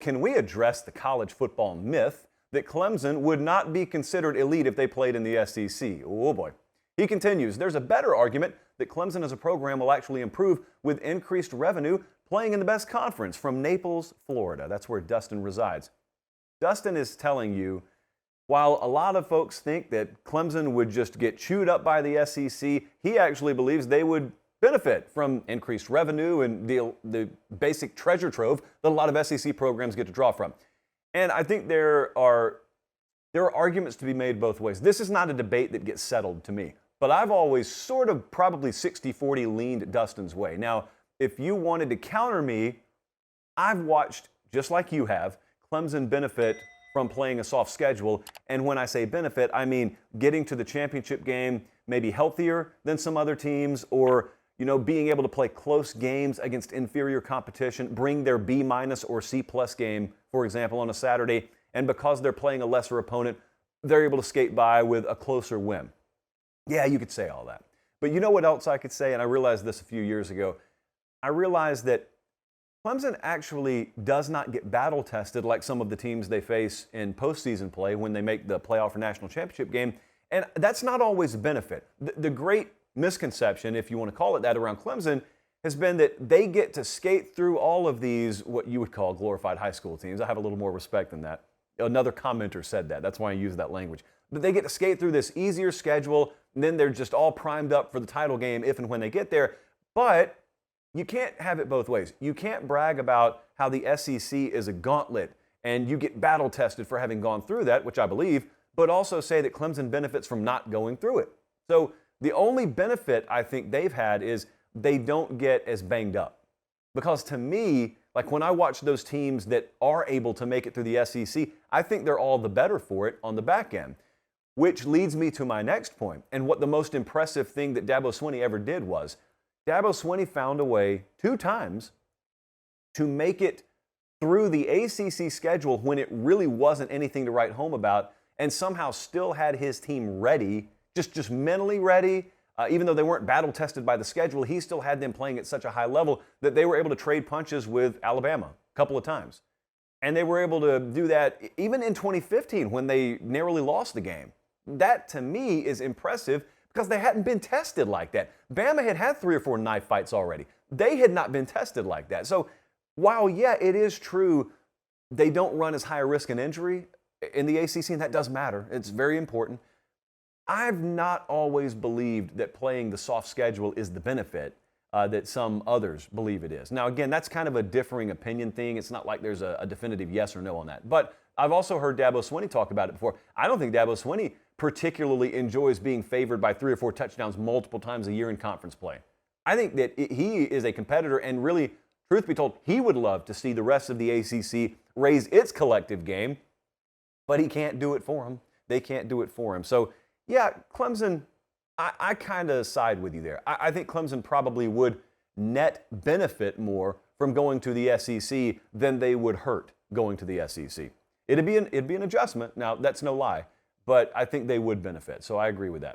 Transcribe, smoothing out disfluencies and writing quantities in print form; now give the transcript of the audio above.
can we address the college football myth that Clemson would not be considered elite if they played in the SEC? Oh boy. He continues, there's a better argument that Clemson as a program will actually improve with increased revenue playing in the best conference from Naples, Florida. That's where Dustin resides. Dustin is telling you, while a lot of folks think that Clemson would just get chewed up by the SEC, he actually believes they would benefit from increased revenue and the basic treasure trove that a lot of SEC programs get to draw from. And I think there are arguments to be made both ways. This is not a debate that gets settled to me, but I've always sort of probably 60-40 leaned Dustin's way. Now, if you wanted to counter me, I've watched, just like you have, Clemson benefit from playing a soft schedule. And when I say benefit, I mean getting to the championship game maybe healthier than some other teams, or being able to play close games against inferior competition, bring their B- or C+ game, for example, on a Saturday, and because they're playing a lesser opponent, they're able to skate by with a closer win. Yeah, you could say all that. But you know what else I could say? And I realized this a few years ago. I realized that Clemson actually does not get battle tested like some of the teams they face in postseason play when they make the playoff or national championship game. And that's not always a benefit. The great misconception, if you want to call it that, around Clemson has been that they get to skate through all of these, what you would call glorified high school teams. I have a little more respect than that. Another commenter said that. That's why I use that language. But they get to skate through this easier schedule, and then they're just all primed up for the title game if and when they get there. But you can't have it both ways. You can't brag about how the SEC is a gauntlet and you get battle tested for having gone through that, which I believe, but also say that Clemson benefits from not going through it. So the only benefit I think they've had is they don't get as banged up. Because to me, like when I watch those teams that are able to make it through the SEC, I think they're all the better for it on the back end. Which leads me to my next point, and what the most impressive thing that Dabo Swinney ever did was, Dabo Swinney found a way 2 times to make it through the ACC schedule when it really wasn't anything to write home about, and somehow still had his team ready, just mentally ready. Even though they weren't battle tested by the schedule, he still had them playing at such a high level that they were able to trade punches with Alabama a couple of times. And they were able to do that even in 2015 when they narrowly lost the game. That, to me, is impressive because they hadn't been tested like that. Bama had 3 or 4 knife fights already. They had not been tested like that. So while, yeah, it is true they don't run as high a risk in injury in the ACC, and that does matter. It's very important. I've not always believed that playing the soft schedule is the benefit that some others believe it is. Now, again, that's kind of a differing opinion thing. It's not like there's a definitive yes or no on that. But I've also heard Dabo Swinney talk about it before. I don't think Dabo Swinney particularly enjoys being favored by 3 or 4 touchdowns multiple times a year in conference play. I think that he is a competitor, and really, truth be told, he would love to see the rest of the ACC raise its collective game, but he can't do it for him. They can't do it for him. So, yeah, Clemson, I kind of side with you there. I think Clemson probably would net benefit more from going to the SEC than they would hurt going to the SEC. It'd be an adjustment. Now, that's no lie, but I think they would benefit. So I agree with that.